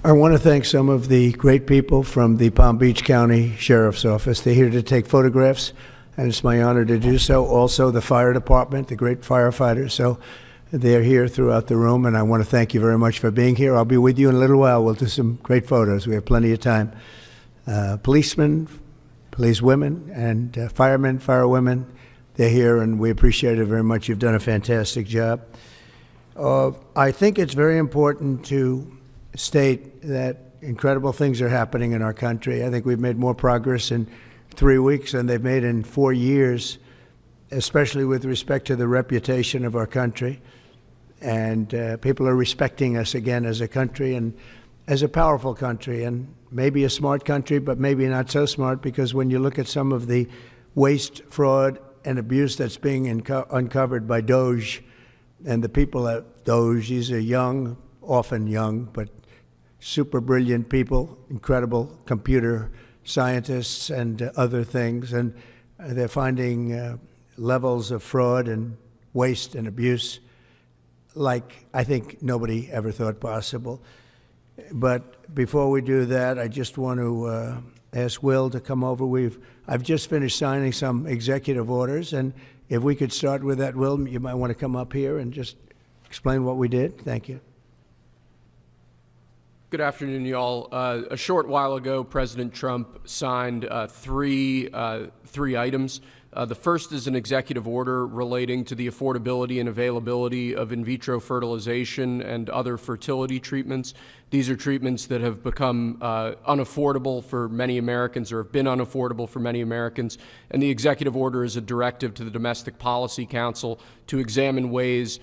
I want to thank some of the great people from the Palm Beach County Sheriff's Office. They're here to take photographs, and it's my honor to do so. Also, the fire department, the great firefighters. So they're here throughout the room, and I want to thank you very much for being here. I'll be with you in a little while. We'll do some great photos. We have plenty of time. Policemen, policewomen, and firemen, firewomen, they're here, and we appreciate it very much. You've done a fantastic job. I think it's very important to state that incredible things are happening in our country. I think we've made more progress in 3 weeks than they've made in 4 years, especially with respect to the reputation of our country. And people are respecting us again as a country and as a powerful country, and maybe a smart country, but maybe not so smart, because when you look at some of the waste, fraud, and abuse that's being uncovered by DOJ and the people at DOJ, these are young, often young, but super brilliant people, incredible computer scientists and other things, and they're finding levels of fraud and waste and abuse like I think nobody ever thought possible. But before we do that, I just want to ask Will to come over. I've just finished signing some executive orders, and if we could start with that, Will, you might want to come up here and just explain what we did. Thank you. Good afternoon, y'all. A short while ago, President Trump signed three items. The first is an executive order relating to the affordability and availability of in vitro fertilization and other fertility treatments. These are treatments that have become unaffordable for many Americans, or have been unaffordable for many Americans. And the executive order is a directive to the Domestic Policy Council to examine ways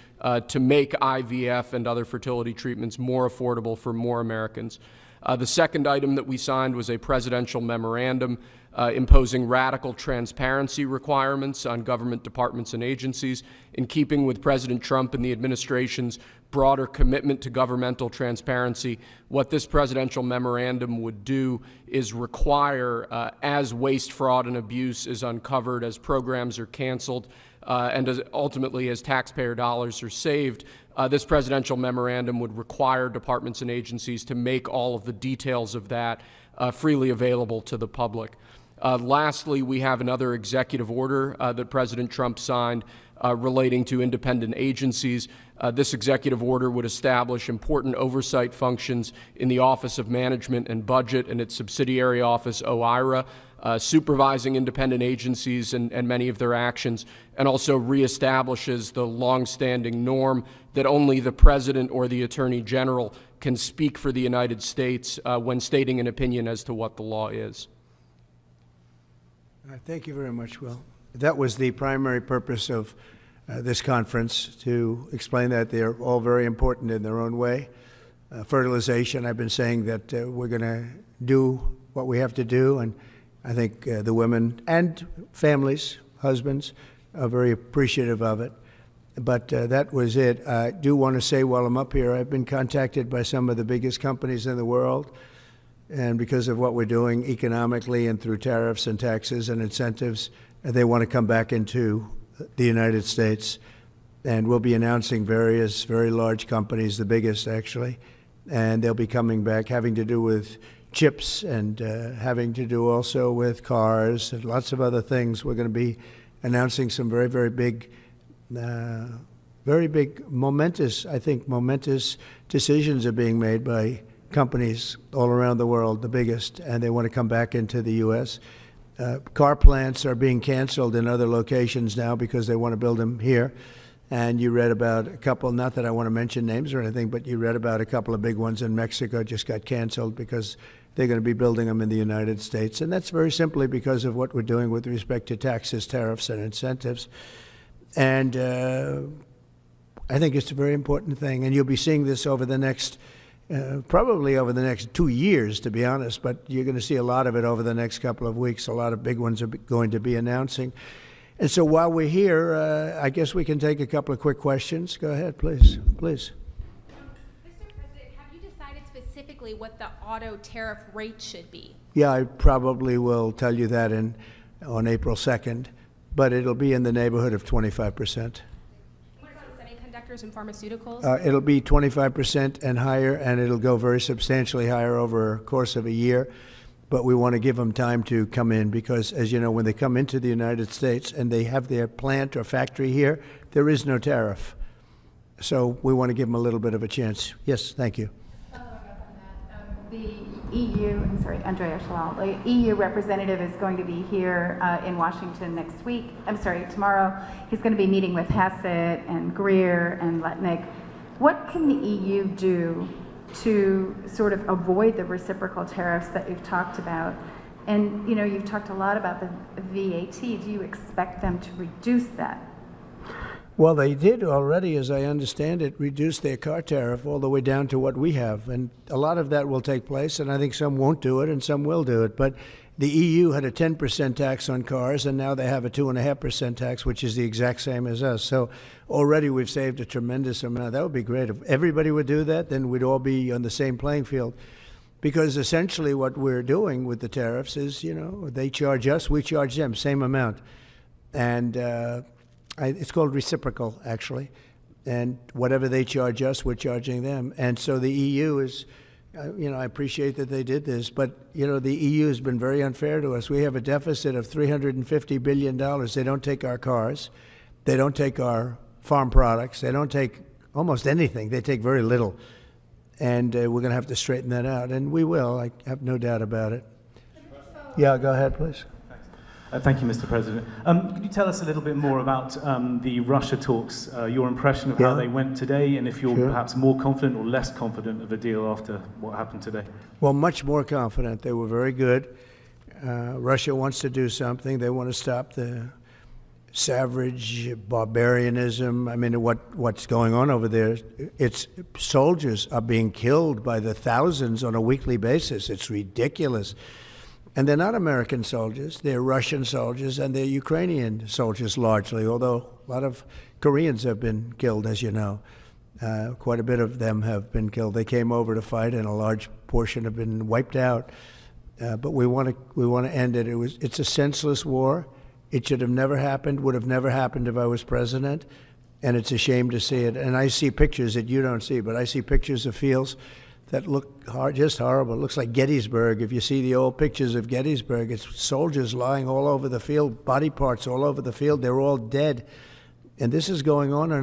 to make IVF and other fertility treatments more affordable for more Americans. The second item that we signed was a presidential memorandum imposing radical transparency requirements on government departments and agencies, in keeping with President Trump and the administration's broader commitment to governmental transparency. What this presidential memorandum would do is require, as waste, fraud, and abuse is uncovered, as programs are canceled, and ultimately as taxpayer dollars are saved, this presidential memorandum would require departments and agencies to make all of the details of that freely available to the public. Lastly, we have another executive order that President Trump signed relating to independent agencies. This executive order would establish important oversight functions in the Office of Management and Budget and its subsidiary office, OIRA, supervising independent agencies and many of their actions, and also reestablishes the longstanding norm that only the President or the Attorney General can speak for the United States when stating an opinion as to what the law is. Thank you very much, Will. That was the primary purpose of this conference, to explain that they're all very important in their own way. Fertilization, I've been saying that we're going to do what we have to do, and I think the women and families, husbands, are very appreciative of it. But that was it. I do want to say while I'm up here, I've been contacted by some of the biggest companies in the world, and because of what we're doing economically and through tariffs and taxes and incentives, they want to come back into the United States. And we'll be announcing various very large companies, the biggest actually, and they'll be coming back, having to do with chips and having to do also with cars and lots of other things. We're going to be announcing some very, very big, momentous decisions are being made by companies all around the world, the biggest, and they want to come back into the U.S. Car plants are being canceled in other locations now because they want to build them here. And you read about a couple, not that I want to mention names or anything, but you read about a couple of big ones in Mexico just got canceled because they're going to be building them in the United States. And that's very simply because of what we're doing with respect to taxes, tariffs, and incentives. And I think it's a very important thing. And you'll be seeing this over the next probably over the next 2 years, to be honest, but you're going to see a lot of it over the next couple of weeks. A lot of big ones are going to be announcing. And so while we're here, I guess we can take a couple of quick questions. Go ahead, please. Please. Mr. President, have you decided specifically what the auto tariff rate should be? Yeah, I probably will tell you that on April 2nd, but it'll be in the neighborhood of 25%. What about semiconductor sectors and pharmaceuticals? It'll be 25% and higher, and it'll go very substantially higher over a course of a year. But we want to give them time to come in because, as you know, when they come into the United States and they have their plant or factory here, there is no tariff. So we want to give them a little bit of a chance. Yes, thank you. The EU, I'm sorry, Andrea Shalal, the EU representative is going to be here in Washington next week. I'm sorry, tomorrow. He's going to be meeting with Hassett and Greer and Letnick. What can the EU do to sort of avoid the reciprocal tariffs that you've talked about? And, you know, you've talked a lot about the VAT. Do you expect them to reduce that? Well, they did already, as I understand it, reduce their car tariff all the way down to what we have. And a lot of that will take place, and I think some won't do it and some will do it. But the EU had a 10% tax on cars, and now they have a 2.5% tax, which is the exact same as us. So already we've saved a tremendous amount. That would be great. If everybody would do that, then we'd all be on the same playing field. Because essentially what we're doing with the tariffs is, you know, they charge us, we charge them, same amount. And it's called reciprocal, actually. And whatever they charge us, we're charging them. And so the EU is, you know, I appreciate that they did this, but, you know, the EU has been very unfair to us. We have a deficit of $350 billion. They don't take our cars. They don't take our farm products. They don't take almost anything. They take very little. And we're going to have to straighten that out. And we will. I have no doubt about it. Yeah, go ahead, please. Thank you, Mr. President. Could you tell us a little bit more about the Russia talks, your impression of how they went today, and if you're perhaps more confident or less confident of a deal after what happened today? Well, much more confident. They were very good. Russia wants to do something. They want to stop the savage barbarianism. I mean, what's going on over there? It's soldiers are being killed by the thousands on a weekly basis. It's ridiculous. And they're not American soldiers. They're Russian soldiers, and they're Ukrainian soldiers largely, although a lot of Koreans have been killed, as you know. Quite a bit of them have been killed. They came over to fight, and a large portion have been wiped out. But we want to end it. It's a senseless war. It should have never happened, would have never happened if I was president, and it's a shame to see it. And I see pictures that you don't see, but I see pictures of fields that look just horrible. It looks like Gettysburg. If you see the old pictures of Gettysburg, it's soldiers lying all over the field, body parts all over the field. They're all dead. And this is going on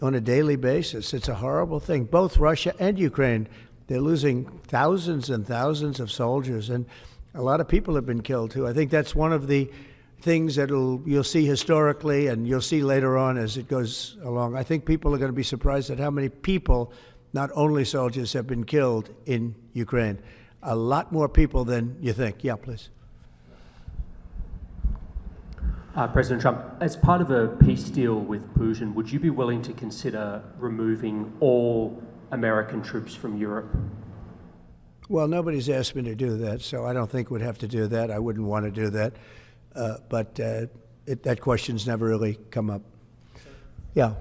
a daily basis. It's a horrible thing. Both Russia and Ukraine, they're losing thousands and thousands of soldiers, and a lot of people have been killed too. I think that's one of the things that you'll see historically, and you'll see later on as it goes along. I think people are going to be surprised at how many people, not only soldiers, have been killed in Ukraine. A lot more people than you think. Yeah, please. President Trump, as part of a peace deal with Putin, would you be willing to consider removing all American troops from Europe? Well, nobody's asked me to do that, so I don't think we'd have to do that. I wouldn't want to do that. But that question's never really come up. Yeah.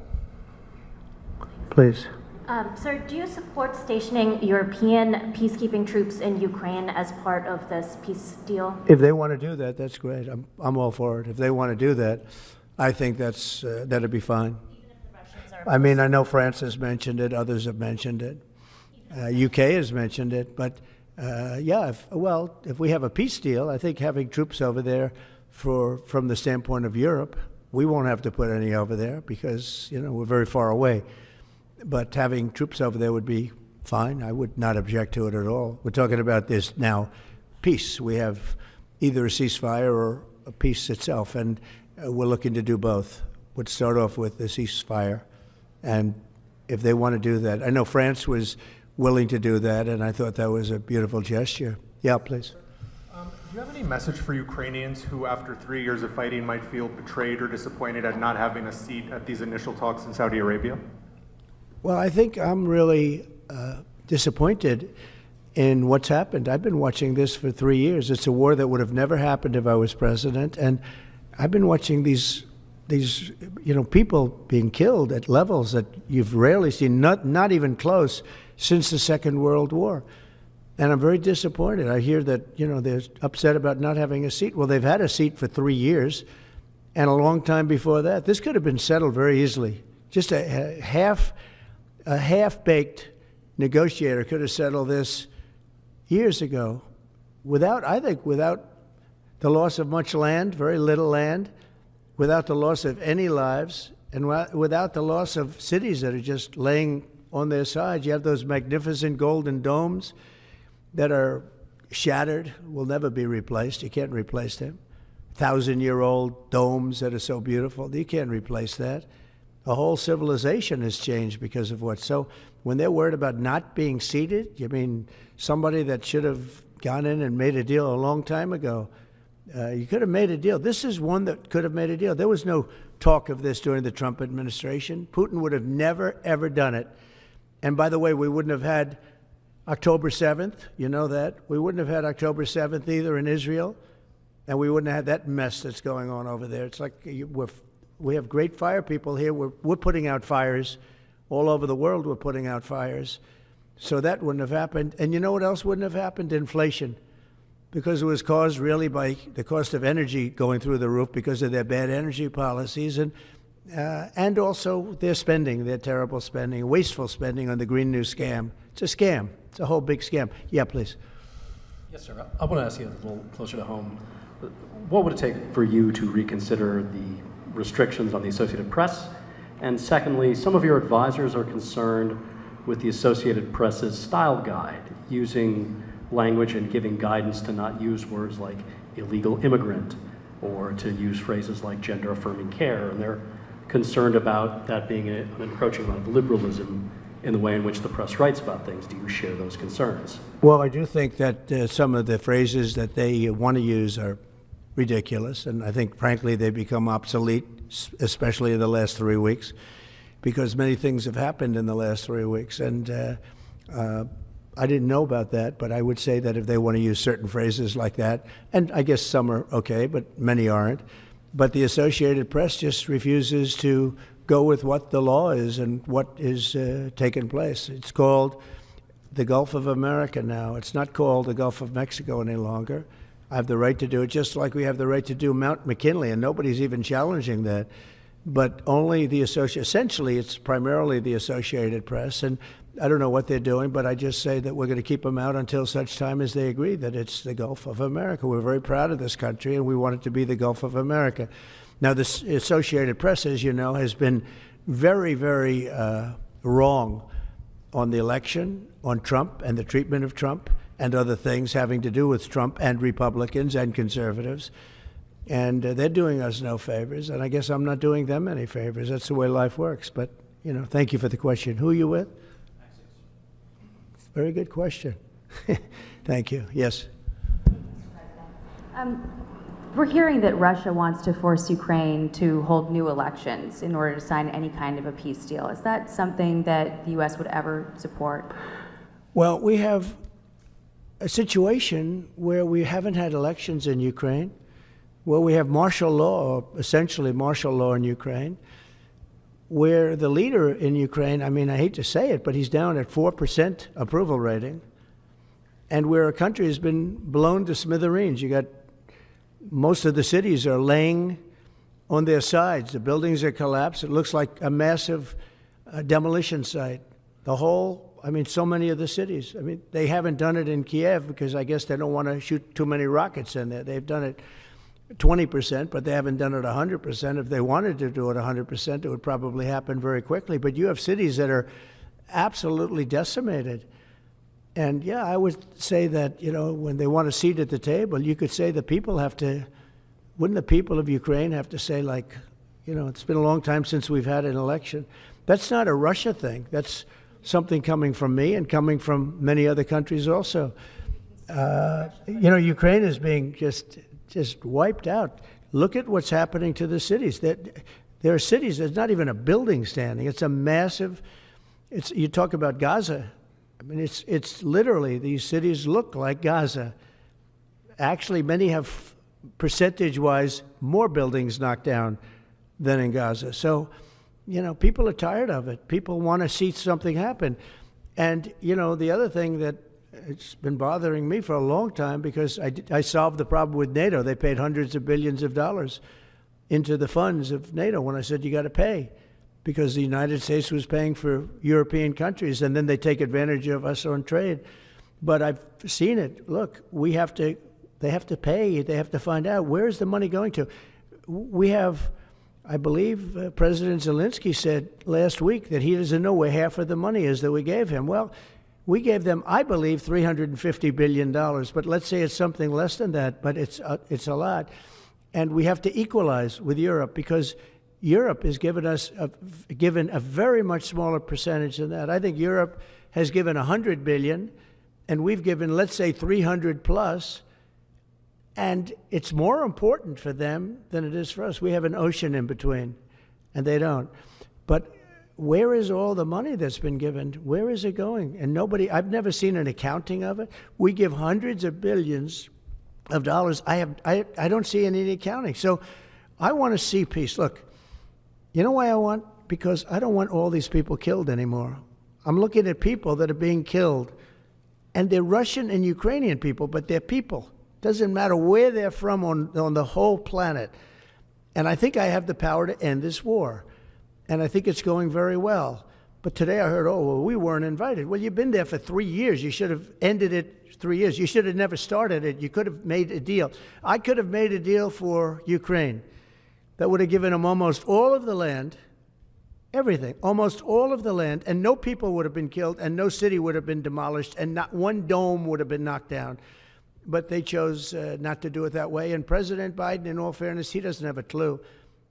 Please. Sir, do you support stationing European peacekeeping troops in Ukraine as part of this peace deal? If they want to do that, that's great. I'm all for it. If they want to do that, I think that'd be fine. Even if the Russians are... I mean, I know France has mentioned it. Others have mentioned it. UK has mentioned it. But, yeah, if we have a peace deal, I think having troops over there from the standpoint of Europe, we won't have to put any over there because, you know, we're very far away. But having troops over there would be fine. I would not object to it at all. We're talking about this now, peace. We have either a ceasefire or a peace itself, and we're looking to do both. We'd start off with the ceasefire, and if they want to do that. I know France was willing to do that, and I thought that was a beautiful gesture. Yeah, please. Do you have any message for Ukrainians who, after 3 years of fighting, might feel betrayed or disappointed at not having a seat at these initial talks in Saudi Arabia? Well, I think I'm really disappointed in what's happened. I've been watching this for 3 years. It's a war that would have never happened if I was president, and I've been watching these people being killed at levels that you've rarely seen, not even close, since the Second World War. And I'm very disappointed. I hear that, they're upset about not having a seat. Well, they've had a seat for 3 years and a long time before that. This could have been settled very easily. just a half-baked negotiator could have settled this years ago without the loss of much land, very little land, without the loss of any lives, and without the loss of cities that are just laying on their sides. You have those magnificent golden domes that are shattered, will never be replaced. You can't replace them. 1,000-year-old domes that are so beautiful, you can't replace that. A whole civilization has changed because of what. So when they're worried about not being seated, you mean somebody that should have gone in and made a deal a long time ago? You could have made a deal. This is one that could have made a deal. There was no talk of this during the Trump administration. Putin would have never, ever done it. And by the way, we wouldn't have had October 7th. You know that. We wouldn't have had October 7th either in Israel. And we wouldn't have had that mess that's going on over there. It's like we have great fire people here. We're putting out fires. All over the world we're putting out fires. So that wouldn't have happened. And you know what else wouldn't have happened? Inflation. Because it was caused really by the cost of energy going through the roof because of their bad energy policies and also their spending, their terrible spending, wasteful spending on the Green New scam. It's a scam. It's a whole big scam. Yeah, please. Yes, sir. I want to ask you a little closer to home. What would it take for you to reconsider the restrictions on the Associated Press? And secondly, some of your advisors are concerned with the Associated Press's style guide, using language and giving guidance to not use words like illegal immigrant or to use phrases like gender affirming care. And they're concerned about that being an encroaching of liberalism in the way in which the press writes about things. Do you share those concerns? Well, I do think that some of the phrases that they want to use are ridiculous, and I think, frankly, they become obsolete, especially in the last 3 weeks, because many things have happened in the last 3 weeks. And I didn't know about that, but I would say that if they want to use certain phrases like that, and I guess some are okay, but many aren't, but the Associated Press just refuses to go with what the law is and what is taking place. It's called the Gulf of America now. It's not called the Gulf of Mexico any longer. I have the right to do it, just like we have the right to do Mount McKinley, and nobody's even challenging that. But only the essentially, it's primarily the Associated Press, and I don't know what they're doing, but I just say that we're going to keep them out until such time as they agree that it's the Gulf of America. We're very proud of this country, and we want it to be the Gulf of America. Now, the Associated Press, as you know, has been very, very wrong on the election, on Trump and the treatment of Trump and other things having to do with Trump and Republicans and conservatives. And they're doing us no favors, and I guess I'm not doing them any favors. That's the way life works. But, you know, thank you for the question. Who are you with? Very good question. Thank you. Yes. We're hearing that Russia wants to force Ukraine to hold new elections in order to sign any kind of a peace deal. Is that something that the U.S. would ever support? Well, we have a situation where we haven't had elections in Ukraine, where we have martial law, essentially martial law in Ukraine, where the leader in Ukraine, I mean, I hate to say it, but he's down at 4% approval rating, and where a country has been blown to smithereens. You got most of the cities are laying on their sides. The buildings are collapsed. It looks like a massive demolition site. The whole, I mean, so many of the cities. I mean, they haven't done it in Kiev because I guess they don't want to shoot too many rockets in there. They've done it 20%, but they haven't done it 100%. If they wanted to do it 100%, it would probably happen very quickly. But you have cities that are absolutely decimated. And yeah, I would say that, you know, when they want a seat at the table, you could say the people have to, wouldn't the people of Ukraine have to say, like, you know, it's been a long time since we've had an election. That's not a Russia thing. That's something coming from me and coming from many other countries also. You know, Ukraine is being just wiped out. Look at what's happening to the cities. There are cities, there's not even a building standing. It's a massive, you talk about Gaza. I mean, it's literally, these cities look like Gaza. Actually, many have, percentage-wise, more buildings knocked down than in Gaza. So, you know, people are tired of it. People want to see something happen. And, you know, the other thing that it's been bothering me for a long time, because I solved the problem with NATO. They paid hundreds of billions of dollars into the funds of NATO when I said you got to pay, because the United States was paying for European countries, and then they take advantage of us on trade. But I've seen it. Look, they have to pay. They have to find out, where's the money going to? We have, I believe, President Zelensky said last week that he doesn't know where half of the money is that we gave him. Well, we gave them, I believe, $350 billion, but let's say it's something less than that, but it's a lot. And we have to equalize with Europe, because Europe has given us given a very much smaller percentage than that. I think Europe has given $100 billion, and we've given, let's say, 300 plus, and it's more important for them than it is for us. We have an ocean in between, and they don't. But where is all the money that's been given? Where is it going? And nobody, I've never seen an accounting of it. We give hundreds of billions of dollars. I don't see any accounting. So I want to see peace. Look, you know why I want? Because I don't want all these people killed anymore. I'm looking at people that are being killed, and they're Russian and Ukrainian people, but they're people. Doesn't matter where they're from on the whole planet. And I think I have the power to end this war. And I think it's going very well. But today I heard, oh, well, we weren't invited. Well, you've been there for 3 years. You should have ended it 3 years. You should have never started it. You could have made a deal. I could have made a deal for Ukraine that would have given them almost all of the land, everything, almost all of the land, and no people would have been killed, and no city would have been demolished, and not one dome would have been knocked down. But they chose not to do it that way. And President Biden, in all fairness, he doesn't have a clue.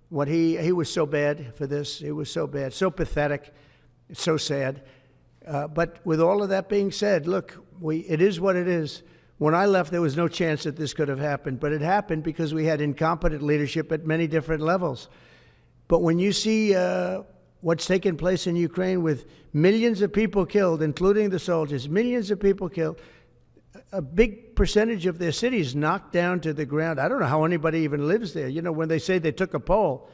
What he was so bad for this. He was so bad, so pathetic, so sad. But with all of that being said, look, it is what it is. When I left, there was no chance that this could have happened. But it happened because we had incompetent leadership at many different levels. But when you see what's taken place in Ukraine with millions of people killed, including the soldiers, millions of people killed, a big percentage of their cities knocked down to the ground. I don't know how anybody even lives there. You know, when they say they took a poll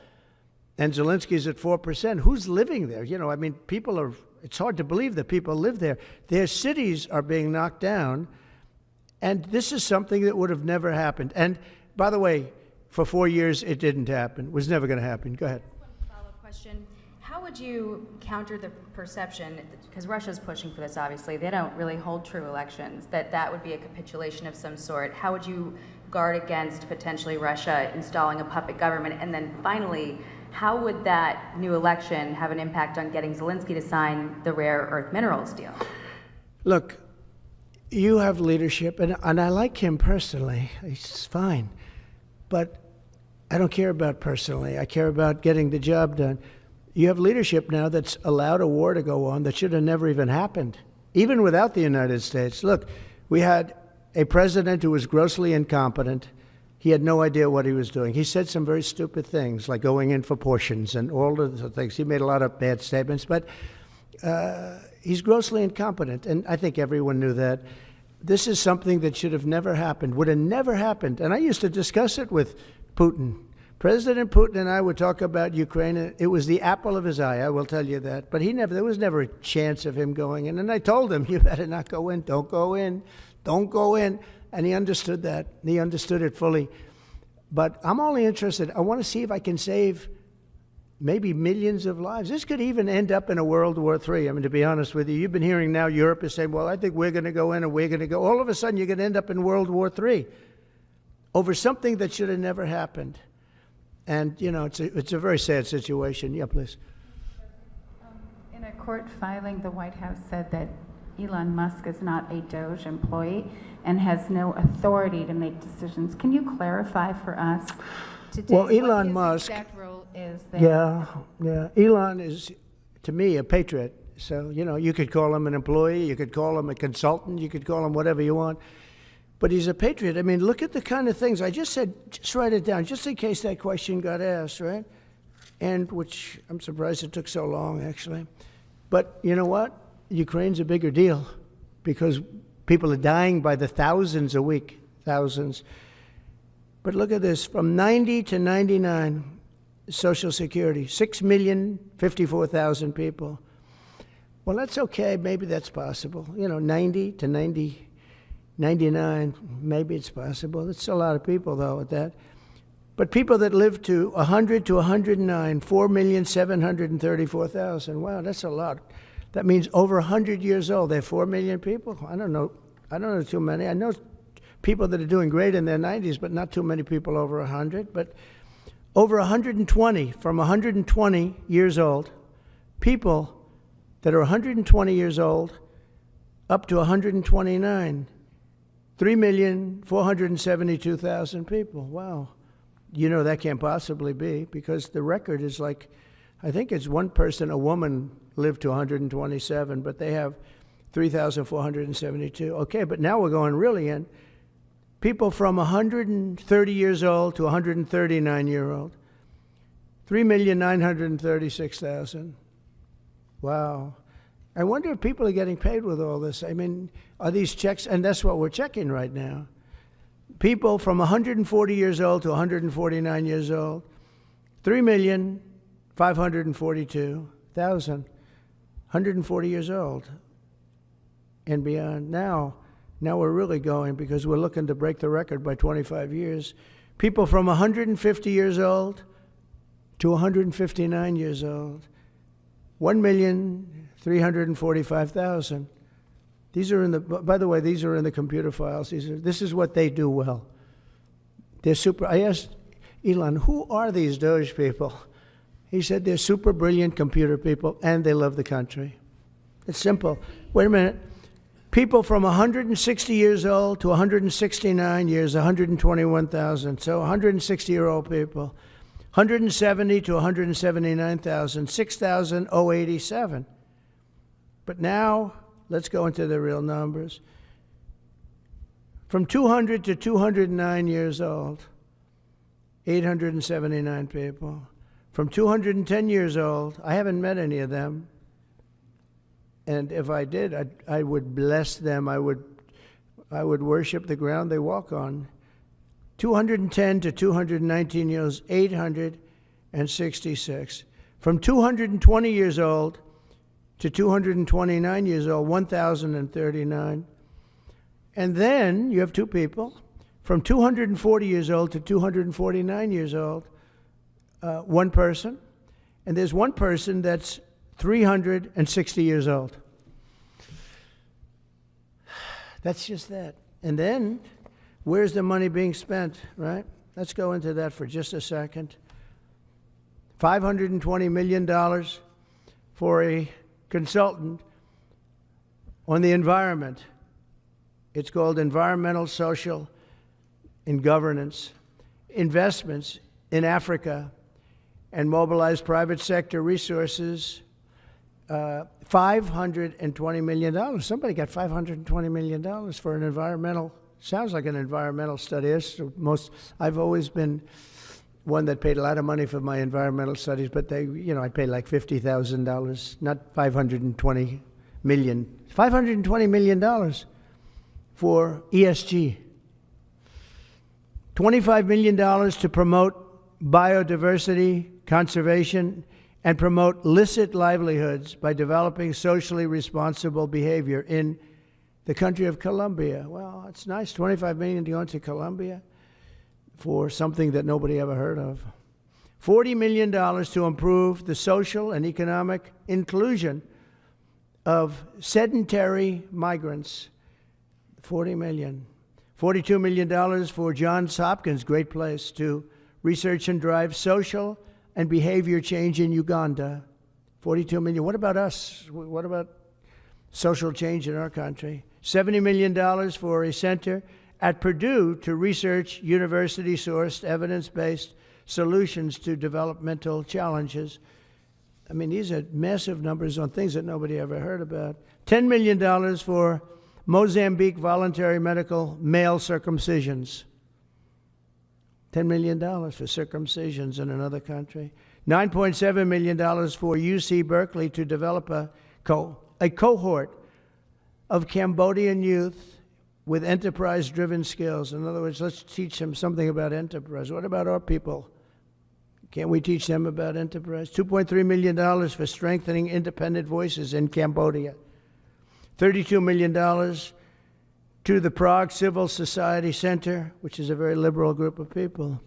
and Zelensky's at 4%, who's living there? You know, I mean, it's hard to believe that people live there. Their cities are being knocked down, and this is something that would have never happened. And by the way, for 4 years, it didn't happen. It was never going to happen. Go ahead. One follow-up question. How would you counter the perception, because Russia's pushing for this, obviously, they don't really hold true elections, that would be a capitulation of some sort. How would you guard against potentially Russia installing a puppet government? And then finally, how would that new election have an impact on getting Zelensky to sign the rare earth minerals deal? Look, you have leadership, and I like him personally. He's fine. But I don't care about personally. I care about getting the job done. You have leadership now that's allowed a war to go on that should have never even happened, even without the United States. Look, we had a president who was grossly incompetent. He had no idea what he was doing. He said some very stupid things, like going in for portions and all of the things. He made a lot of bad statements, but he's grossly incompetent, and I think everyone knew that. This is something that should have never happened, would have never happened. And I used to discuss it with Putin. President Putin and I would talk about Ukraine. It was the apple of his eye, I will tell you that. But there was never a chance of him going in. And I told him, you better not go in. Don't go in. Don't go in. And he understood that. He understood it fully. But I'm only interested. I want to see if I can save maybe millions of lives. This could even end up in a World War III. I mean, to be honest with you, you've been hearing now Europe is saying, well, I think we're going to go in and we're going to go. All of a sudden, you're going to end up in World War III over something that should have never happened. And, you know, it's a very sad situation. Yeah, please. In a court filing, the White House said that Elon Musk is not a DOJ employee and has no authority to make decisions. Can you clarify for us today well, Elon what Musk, his exact role is there? Yeah. Elon is, to me, a patriot. So, you know, you could call him an employee, you could call him a consultant, you could call him whatever you want. But he's a patriot. I mean, look at the kind of things. I just said, just write it down, just in case that question got asked, right? And which I'm surprised it took so long, actually. But you know what? Ukraine's a bigger deal because people are dying by the thousands a week, thousands. But look at this, from 90 to 99, Social Security, 6,054,000 people. Well, that's okay. Maybe that's possible. You know, 90 to 99, maybe it's possible. It's a lot of people, though, at that. But people that live to 100 to 109, 4,734,000. Wow, that's a lot. That means over 100 years old. They're 4 million people. I don't know too many. I know people that are doing great in their 90s, but not too many people over 100. But over 120, from 120 years old, people that are 120 years old up to 129, 3,472,000 people. Wow. You know that can't possibly be, because the record is like, I think it's one person, a woman, lived to 127, but they have 3,472. Okay, but now we're going really in. People from 130 years old to 139-year-old, 3,936,000. Wow. I wonder if people are getting paid with all this. I mean, are these checks? And that's what we're checking right now. People from 140 years old to 149 years old, 3,542,000, 140 years old and beyond. Now we're really going, because we're looking to break the record by 25 years. People from 150 years old to 159 years old, 1,345,000. These are in the, by the way, these are in the computer files. This is what they do well. They're super. I asked Elon, who are these Doge people? He said they're super brilliant computer people and they love the country. It's simple. Wait a minute. People from 160 years old to 169 years, 121,000. So 160-year-old people. 170 to 179,000, 6,087. But now, let's go into the real numbers. From 200 to 209 years old, 879 people. From 210 years old, I haven't met any of them. And if I did, I would bless them. I would worship the ground they walk on. 210 to 219 years, 866. From 220 years old to 229 years old, 1,039. And then you have two people. From 240 years old to 249 years old, one person. And there's one person that's 360 years old. That's just that. And then, where's the money being spent, right? Let's go into that for just a second. $520 million for a consultant on the environment. It's called Environmental, Social, and Governance. Investments in Africa and mobilize private sector resources. $520 million. Somebody got $520 million for an environmental, sounds like an environmental study. I've always been one that paid a lot of money for my environmental studies, but I paid like $50,000, not $520 million. $520 million for ESG. $25 million to promote biodiversity, conservation, and promote licit livelihoods by developing socially responsible behavior in the country of Colombia. Well, it's nice, $25 million to go into Colombia for something that nobody ever heard of. $40 million to improve the social and economic inclusion of sedentary migrants. $40 million. $42 million for Johns Hopkins, great place, to research and drive social and behavior change in Uganda. $42 million. What about us? What about social change in our country? $70 million for a center at Purdue to research university-sourced, evidence-based solutions to developmental challenges. I mean, these are massive numbers on things that nobody ever heard about. $10 million for Mozambique voluntary medical male circumcisions. $10 million for circumcisions in another country. $9.7 million for UC Berkeley to develop a cohort of Cambodian youth with enterprise-driven skills. In other words, let's teach them something about enterprise. What about our people? Can't we teach them about enterprise? $2.3 million for strengthening independent voices in Cambodia. $32 million to the Prague Civil Society Center, which is a very liberal group of people.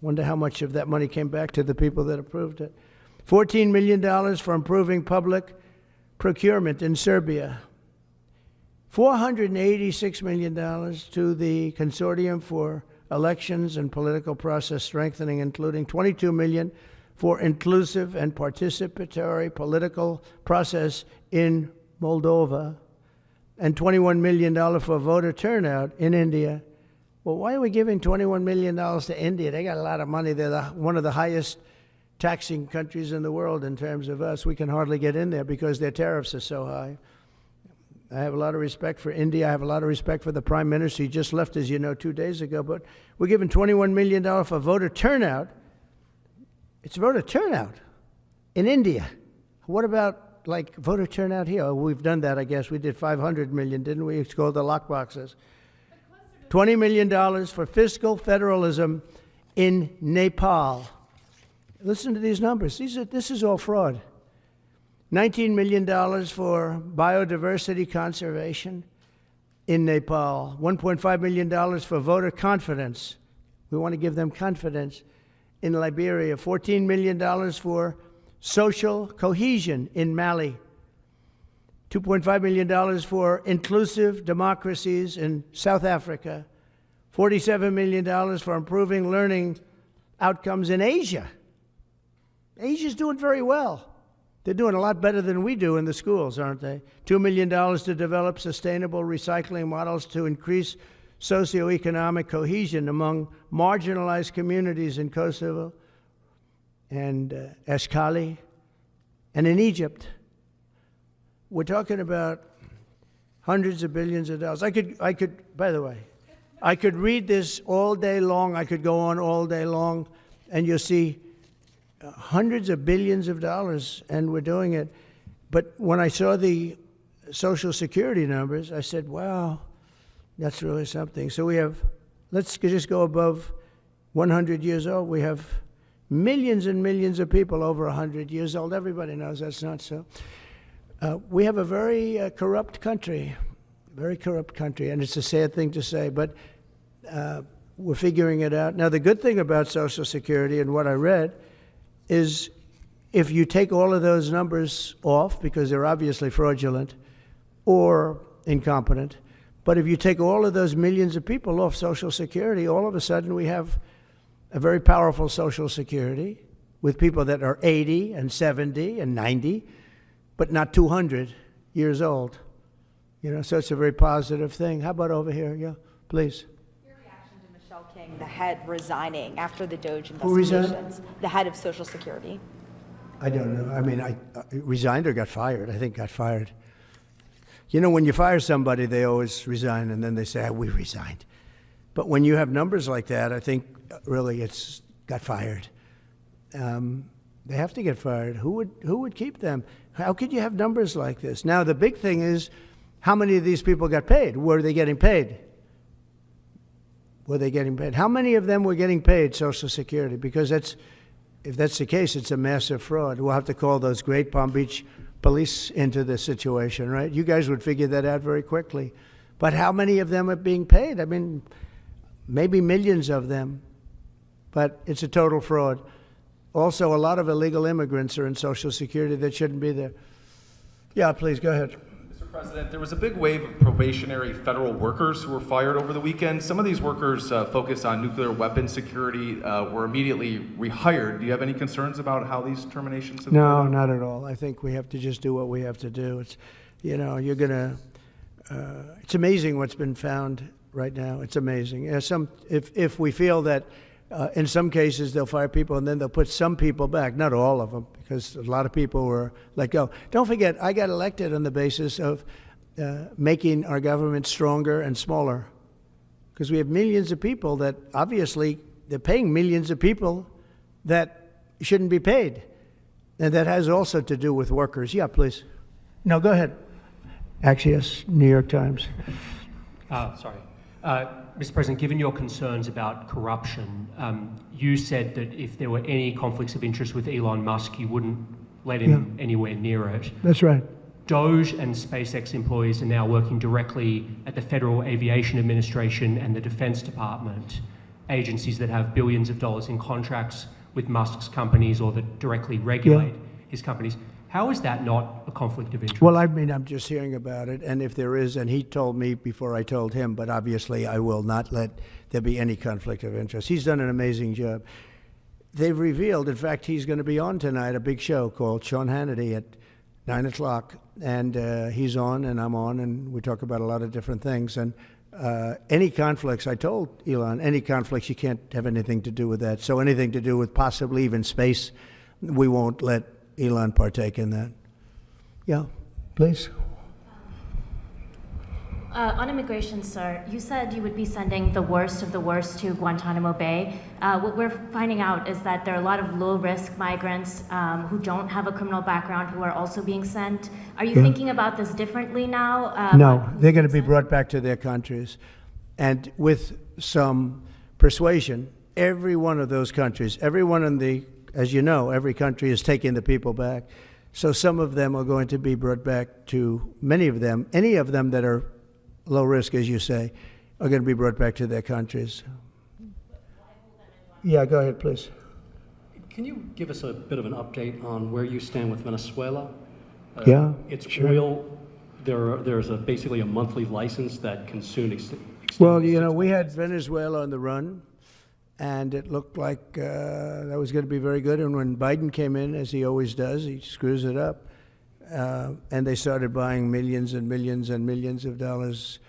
Wonder how much of that money came back to the people that approved it. $14 million for improving public procurement in Serbia. $486 million to the Consortium for Elections and Political Process Strengthening, including $22 million for inclusive and participatory political process in Moldova, and $21 million for voter turnout in India. Well, why are we giving $21 million to India? They got a lot of money. They're one of the highest taxing countries in the world in terms of us. We can hardly get in there because their tariffs are so high. I have a lot of respect for India. I have a lot of respect for the Prime Minister. He just left, as you know, 2 days ago. But we're giving $21 million for voter turnout. It's voter turnout in India. What about, like, voter turnout here? Oh, we've done that, I guess. We did $500 million, didn't we? It's called the lockboxes. $20 million for fiscal federalism in Nepal. Listen to these numbers. This is all fraud. $19 million for biodiversity conservation in Nepal. $1.5 million for voter confidence. We want to give them confidence in Liberia. $14 million for social cohesion in Mali. $2.5 million for inclusive democracies in South Africa. $47 million for improving learning outcomes in Asia. Asia's doing very well. They're doing a lot better than we do in the schools, aren't they? $2 million to develop sustainable recycling models to increase socioeconomic cohesion among marginalized communities in Kosovo and Eshkali and in Egypt. We're talking about hundreds of billions of dollars. I could, by the way, I could read this all day long. I could go on all day long, and you'll see hundreds of billions of dollars, and we're doing it. But when I saw the Social Security numbers, I said, wow, that's really something. So we have, let's just go above 100 years old. We have millions and millions of people over 100 years old. Everybody knows that's not so. We have a very corrupt country, and it's a sad thing to say, but we're figuring it out. Now, the good thing about Social Security and what I read is if you take all of those numbers off, because they're obviously fraudulent or incompetent, but if you take all of those millions of people off Social Security, all of a sudden we have a very powerful Social Security with people that are 80 and 70 and 90, but not 200 years old. You know, so it's a very positive thing. How about over here? Yeah, please. Your reaction to Michelle King, the head, resigning after the DOJ investigations? Who resigned? The head of Social Security. I don't know. I mean, I resigned or got fired. I think got fired. You know, when you fire somebody, they always resign, and then they say, we resigned. But when you have numbers like that, I think really it's got fired. They have to get fired. Who would keep them? How could you have numbers like this? Now, the big thing is, how many of these people got paid? Were they getting paid? Were they getting paid? How many of them were getting paid Social Security? Because if that's the case, it's a massive fraud. We'll have to call those great Palm Beach police into this situation, right? You guys would figure that out very quickly. But how many of them are being paid? I mean, maybe millions of them, but it's a total fraud. Also, a lot of illegal immigrants are in Social Security that shouldn't be there. Yeah, please, go ahead. Mr. President, there was a big wave of probationary federal workers who were fired over the weekend. Some of these workers focused on nuclear weapon security were immediately rehired. Do you have any concerns about how these terminations have No, not at all. I think we have to just do what we have to do. It's, you know, you're going to, it's amazing what's been found right now. It's amazing. If we feel that in some cases they'll fire people and then they'll put some people back, not all of them, because a lot of people were let go. Don't forget, I got elected on the basis of making our government stronger and smaller, because we have millions of people that obviously they're paying millions of people that shouldn't be paid. And that has also to do with workers. Yeah, please. No, go ahead. Axios, New York Times. Sorry. Mr. President, given your concerns about corruption, you said that if there were any conflicts of interest with Elon Musk, you wouldn't let him anywhere near it. That's right. Doge and SpaceX employees are now working directly at the Federal Aviation Administration and the Defense Department. agencies that have billions of dollars in contracts with Musk's companies or that directly regulate his companies. How is that not a conflict of interest? Well, I mean, I'm just hearing about it, and if there is, and he told me before I told him, but obviously I will not let there be any conflict of interest. He's done an amazing job. They've revealed, in fact, he's going to be on tonight, a big show called Sean Hannity at 9 o'clock, and he's on and I'm on, and we talk about a lot of different things. And any conflicts, I told Elon, any conflicts, you can't have anything to do with that. So anything to do with possibly even space, we won't let Elon partake in that. Yeah, please. On immigration, sir, you said you would be sending the worst of the worst to Guantanamo Bay. What we're finding out is that there are a lot of low-risk migrants who don't have a criminal background who are also being sent. Are you thinking about this differently now? No, they're going to be brought back to their countries. And with some persuasion, every one of those countries, everyone in the, as you know, every country is taking the people back. So some of them are going to be brought back to, many of them, any of them that are low risk, as you say, are going to be brought back to their countries. Yeah, go ahead, please. Can you give us a bit of an update on where you stand with Venezuela? Yeah, it's sure. oil. There's basically a monthly license that can soon extend. Well, you know, we had Venezuela on the run, and it looked like that was going to be very good. And when Biden came in, as he always does, he screws it up. And they started buying millions and millions and millions of dollars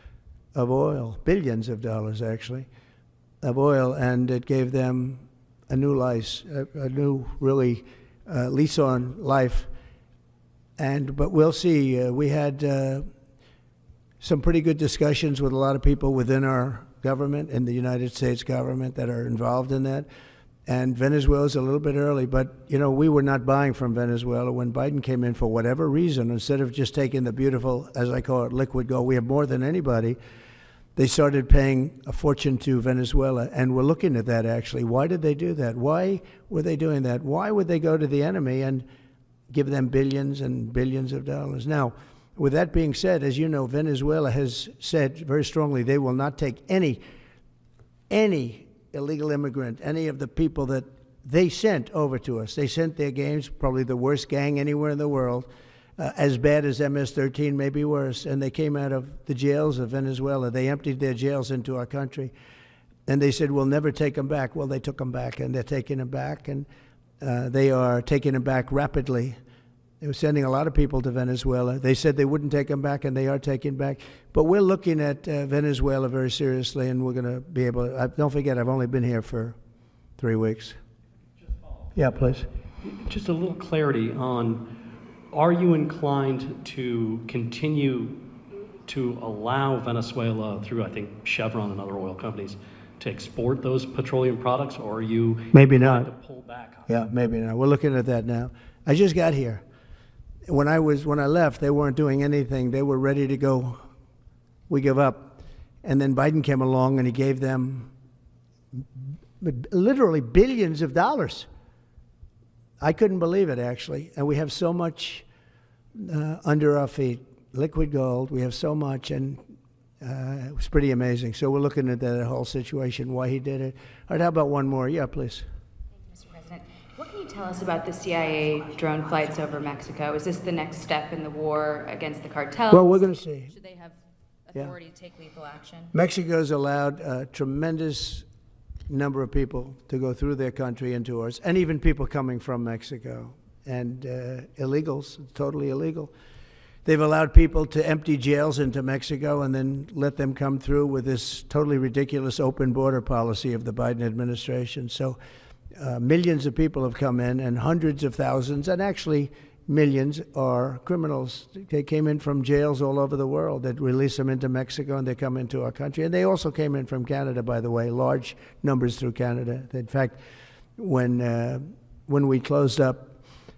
of oil, billions of dollars actually, of oil, and it gave them a new life, a new really lease on life. But we'll see. We had some pretty good discussions with a lot of people within our government, in the United States government, that are involved in that. And Venezuela's a little bit early, but, you know, we were not buying from Venezuela when Biden came in for whatever reason. Instead of just taking the beautiful, as I call it, liquid gold, we have more than anybody, they started paying a fortune to Venezuela. And we're looking at that, actually. Why did they do that? Why were they doing that? Why would they go to the enemy and give them billions and billions of dollars? Now, with that being said, as you know, Venezuela has said very strongly they will not take any illegal immigrant, any of the people that they sent over to us. They sent their gangs, probably the worst gang anywhere in the world, as bad as MS-13, maybe worse, and they came out of the jails of Venezuela. They emptied their jails into our country, and they said, we'll never take them back. Well, they took them back, and they're taking them back, and they are taking them back rapidly. They were sending a lot of people to Venezuela. They said they wouldn't take them back, and they are taking back. But we're looking at Venezuela very seriously, and we're going to be able to. Don't forget, I've only been here for 3 weeks. Yeah, please. Just a little clarity on, are you inclined to continue to allow Venezuela, through, I think, Chevron and other oil companies, to export those petroleum products, or are you maybe trying not to pull back? Yeah, maybe not. We're looking at that now. I just got here. When I left, they weren't doing anything. They were ready to go. We give up. And then Biden came along and he gave them literally billions of dollars. I couldn't believe it, actually. And we have so much under our feet, liquid gold. We have so much, and it was pretty amazing. So we're looking at that whole situation, why he did it. All right, how about one more? Yeah, please. Thank you, Mr. President. What can you tell us about the CIA drone flights over Mexico? Is this the next step in the war against the cartels? Well, we're going to see. Should they have authority to take lethal action? Mexico's allowed a tremendous number of people to go through their country into ours, and even people coming from Mexico, and illegals, totally illegal. They've allowed people to empty jails into Mexico and then let them come through with this totally ridiculous open border policy of the Biden administration. So millions of people have come in, and hundreds of thousands, and actually millions, are criminals. They came in from jails all over the world that release them into Mexico, and they come into our country. And they also came in from Canada, by the way, large numbers through Canada. In fact, when we closed up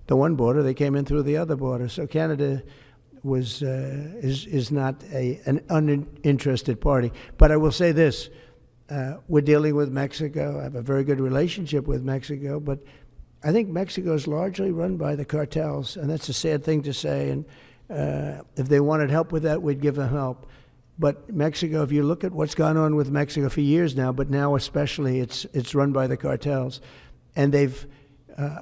the one border, they came in through the other border. So Canada is not an uninterested party. But I will say this. We're dealing with Mexico. I have a very good relationship with Mexico, but I think Mexico is largely run by the cartels, and that's a sad thing to say. And if they wanted help with that, we'd give them help. But Mexico, if you look at what's gone on with Mexico for years now, but now especially, it's run by the cartels. And they've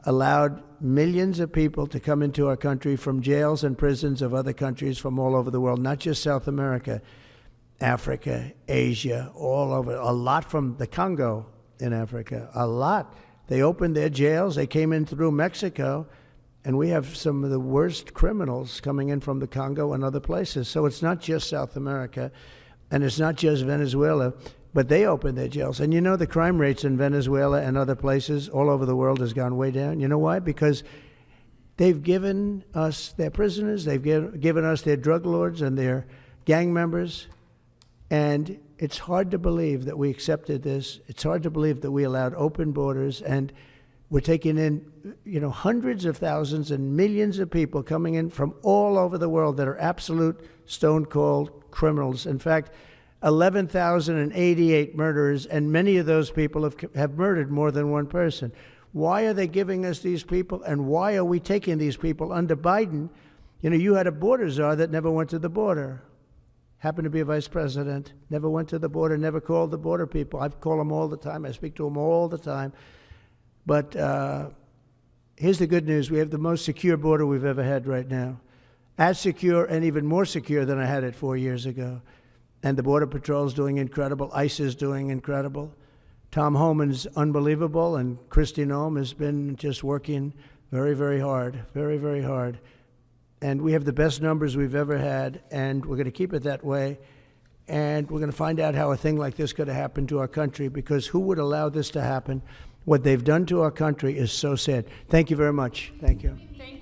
allowed millions of people to come into our country from jails and prisons of other countries from all over the world, not just South America, Africa, Asia, all over. A lot from the Congo in Africa, a lot. They opened their jails. They came in through Mexico. And we have some of the worst criminals coming in from the Congo and other places. So it's not just South America, and it's not just Venezuela, but they opened their jails. And you know, the crime rates in Venezuela and other places all over the world has gone way down. You know why? Because they've given us their prisoners, they've given us their drug lords and their gang members. And it's hard to believe that we accepted this. It's hard to believe that we allowed open borders, and we're taking in, hundreds of thousands and millions of people coming in from all over the world that are absolute stone-cold criminals. In fact, 11,088 murderers, and many of those people have murdered more than one person. Why are they giving us these people, and why are we taking these people under Biden? You had a border czar that never went to the border. Happened to be a vice president, never went to the border, never called the border people. I call them all the time. I speak to them all the time. But here's the good news. We have the most secure border we've ever had right now. As secure and even more secure than I had it 4 years ago. And the Border Patrol is doing incredible. ICE is doing incredible. Tom Homan's unbelievable, and Kristi Noem has been just working very, very hard, very, very hard. And we have the best numbers we've ever had, and we're going to keep it that way. And we're going to find out how a thing like this could have happened to our country, because who would allow this to happen? What they've done to our country is so sad. Thank you very much. Thank you. Thank you.